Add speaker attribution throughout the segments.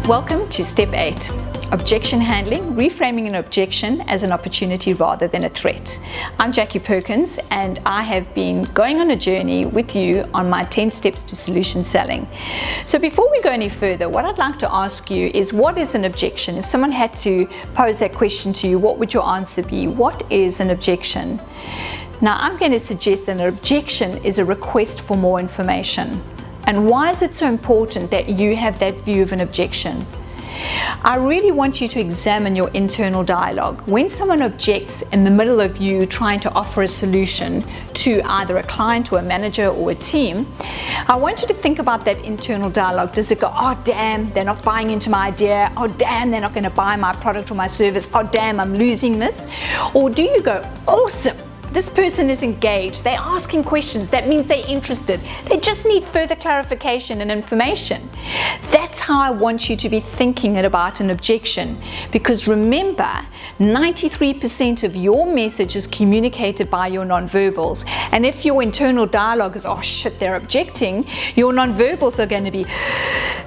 Speaker 1: Welcome to Step 8, Objection Handling, Reframing an Objection as an Opportunity rather than a threat. I'm Jackie Perkins and I have been going on a journey with you on my 10 steps to solution selling. So before we go any further, what I'd like to ask you is, what is an objection? If someone had to pose that question to you, what would your answer be? What is an objection? Now, I'm going to suggest that an objection is a request for more information. And why is it so important that you have that view of an objection? I really want you to examine your internal dialogue. When someone objects in the middle of you trying to offer a solution to either a client or a manager or a team, I want you to think about that internal dialogue. Does it go, oh damn, they're not buying into my idea, oh damn, they're not going to buy my product or my service, oh damn, I'm losing this? Or do you go, awesome, this person is engaged, they're asking questions, that means they're interested, they just need further clarification and information? That's how I want you to be thinking about an objection, because remember, 93% of your message is communicated by your nonverbals, and if your internal dialogue is, oh shit, they're objecting, your nonverbals are going to be,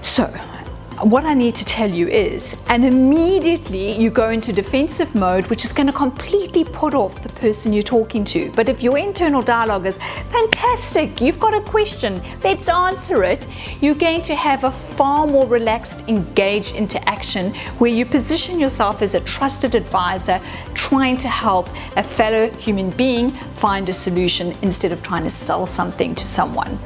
Speaker 1: so what I need to tell you is, and immediately you go into defensive mode, which is going to completely put off the person you're talking to. But if your internal dialogue is fantastic, you've got a question, let's answer it, you're going to have a far more relaxed, engaged interaction where you position yourself as a trusted advisor trying to help a fellow human being find a solution instead of trying to sell something to someone.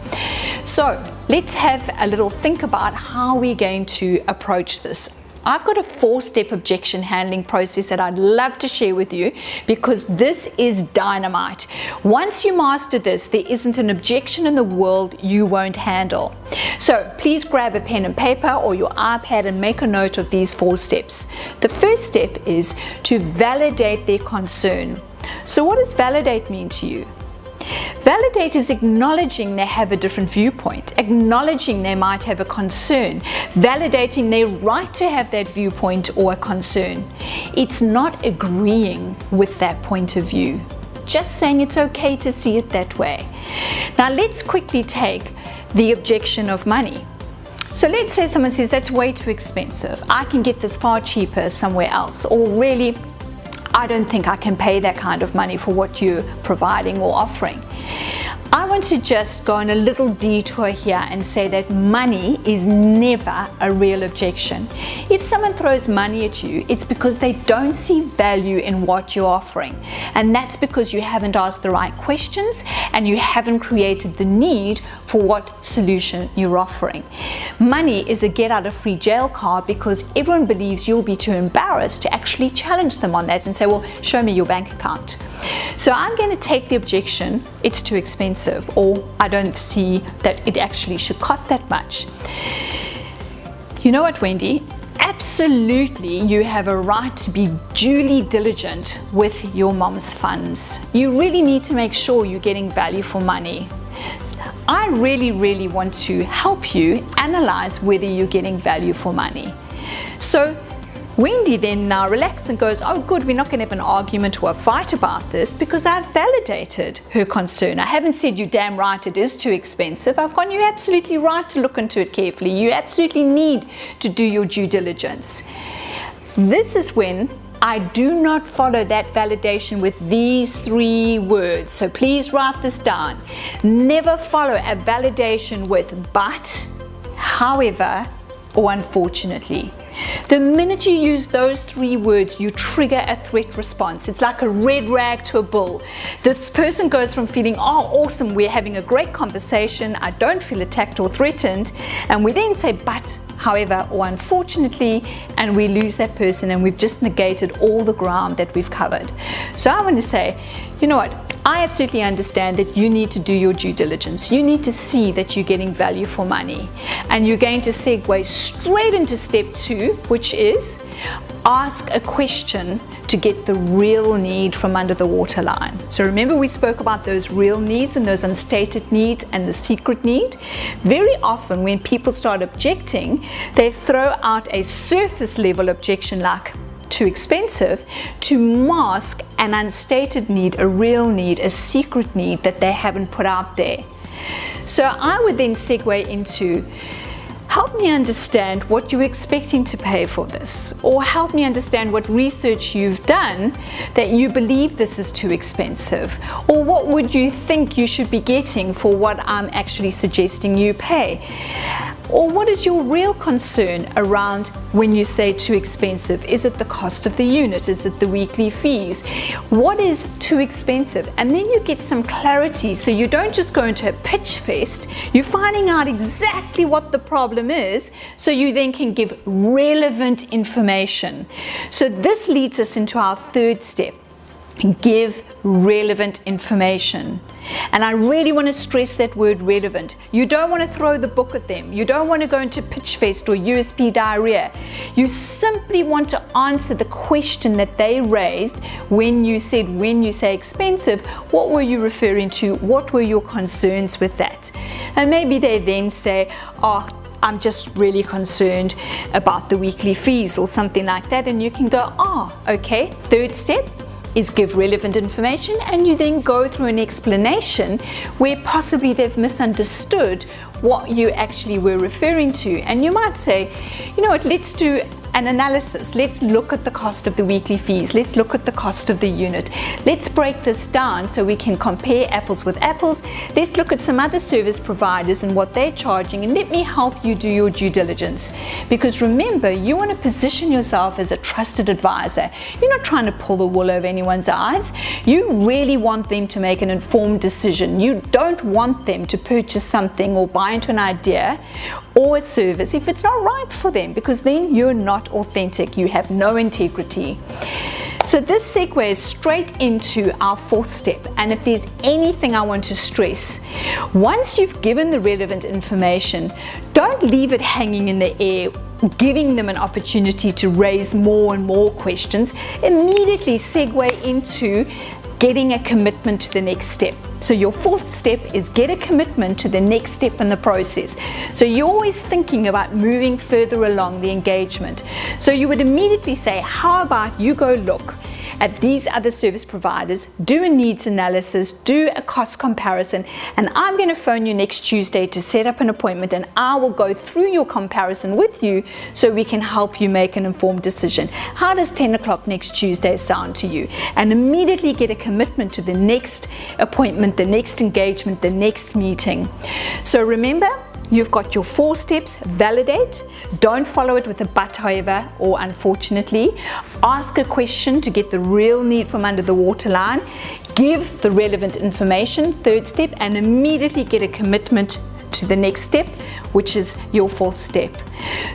Speaker 1: So let's have a little think about how we're going to approach this. I've got a 4-step objection handling process that I'd love to share with you, because this is dynamite. Once you master this, there isn't an objection in the world you won't handle. So please grab a pen and paper or your iPad and make a note of these 4 steps. The first step is to validate their concern. So what does validate mean to you? Validate is acknowledging they have a different viewpoint, acknowledging they might have a concern, validating their right to have that viewpoint or a concern. It's not agreeing with that point of view, just saying it's okay to see it that way. Now let's quickly take the objection of money. So let's say someone says, that's way too expensive, I can get this far cheaper somewhere else, or really, I don't think I can pay that kind of money for what you're providing or offering. I want to just go on a little detour here and say that money is never a real objection. If someone throws money at you, it's because they don't see value in what you're offering. And that's because you haven't asked the right questions and you haven't created the need for what solution you're offering. Money is a get out of free jail card because everyone believes you'll be too embarrassed to actually challenge them on that and say, well, show me your bank account. So I'm going to take the objection, it's too expensive, or I don't see that it actually should cost that much. You know what, Wendy? Absolutely, you have a right to be duly diligent with your mom's funds. You really need to make sure you're getting value for money. I really want to help you analyze whether you're getting value for money. So Wendy then now relaxes and goes, oh good, we're not going to have an argument or a fight about this because I've validated her concern. I haven't said you're damn right it is too expensive. I've gone, you're absolutely right to look into it carefully. You absolutely need to do your due diligence. This is when I do not follow that validation with these 3 words. So please write this down. Never follow a validation with but, however, or unfortunately. The minute you use those 3 words, you trigger a threat response. It's like a red rag to a bull. This person goes from feeling, oh awesome, we're having a great conversation, I don't feel attacked or threatened, and we then say but, however, or unfortunately, and we lose that person and we've just negated all the ground that we've covered. So I want to say, you know what, I absolutely understand that you need to do your due diligence. You need to see that you're getting value for money. And you're going to segue straight into step 2, which is ask a question to get the real need from under the waterline. So remember, we spoke about those real needs and those unstated needs and the secret need. Very often when people start objecting, they throw out a surface level objection like too expensive to mask an unstated need, a real need, a secret need that they haven't put out there. So I would then segue into, help me understand what you're expecting to pay for this, or help me understand what research you've done that you believe this is too expensive, or what would you think you should be getting for what I'm actually suggesting you pay. Or what is your real concern around when you say too expensive? Is it the cost of the unit? Is it the weekly fees? What is too expensive? And then you get some clarity, so you don't just go into a pitch fest, you're finding out exactly what the problem is, so you then can give relevant information. So this leads us into our third step. Give relevant information. And I really want to stress that word relevant. You don't want to throw the book at them. You don't want to go into pitch fest or USP diarrhea. You simply want to answer the question that they raised when you say expensive, what were you referring to? What were your concerns with that? And maybe they then say, oh, I'm just really concerned about the weekly fees or something like that. And you can go, oh, okay, third step is give relevant information, and you then go through an explanation where possibly they've misunderstood what you actually were referring to. And you might say, you know what, let's do an analysis. Let's look at the cost of the weekly fees. Let's look at the cost of the unit. Let's break this down so we can compare apples with apples. Let's look at some other service providers and what they're charging, and let me help you do your due diligence. Because remember, you want to position yourself as a trusted advisor. You're not trying to pull the wool over anyone's eyes. You really want them to make an informed decision. You don't want them to purchase something or buy into an idea or a service if it's not right for them, because then you're not authentic, you have no integrity. So this segues straight into our fourth step, and if there's anything I want to stress, once you've given the relevant information, don't leave it hanging in the air, giving them an opportunity to raise more and more questions. Immediately segue into getting a commitment to the next step. So your fourth step is get a commitment to the next step in the process. So you're always thinking about moving further along the engagement. So you would immediately say, how about you go look at these other service providers, do a needs analysis, do a cost comparison, and I'm going to phone you next Tuesday to set up an appointment, and I will go through your comparison with you so we can help you make an informed decision. How does 10 o'clock next Tuesday sound to you? And immediately get a commitment to the next appointment, the next engagement, the next meeting. So remember, you've got your 4 steps. Validate. Don't follow it with a but, however, or unfortunately. Ask a question to get the real need from under the waterline. Give the relevant information, 3rd step, and immediately get a commitment to the next step, which is your 4th step.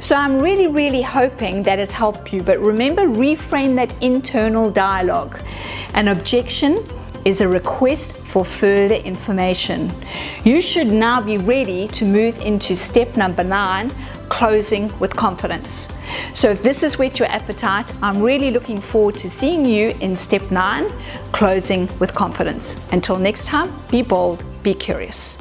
Speaker 1: So I'm really hoping that has helped you. But remember, reframe that internal dialogue. An objection is a request for further information. You should now be ready to move into step number 9, closing with confidence. So if this has whet your appetite, I'm really looking forward to seeing you in step 9, closing with confidence. Until next time, be bold, be curious.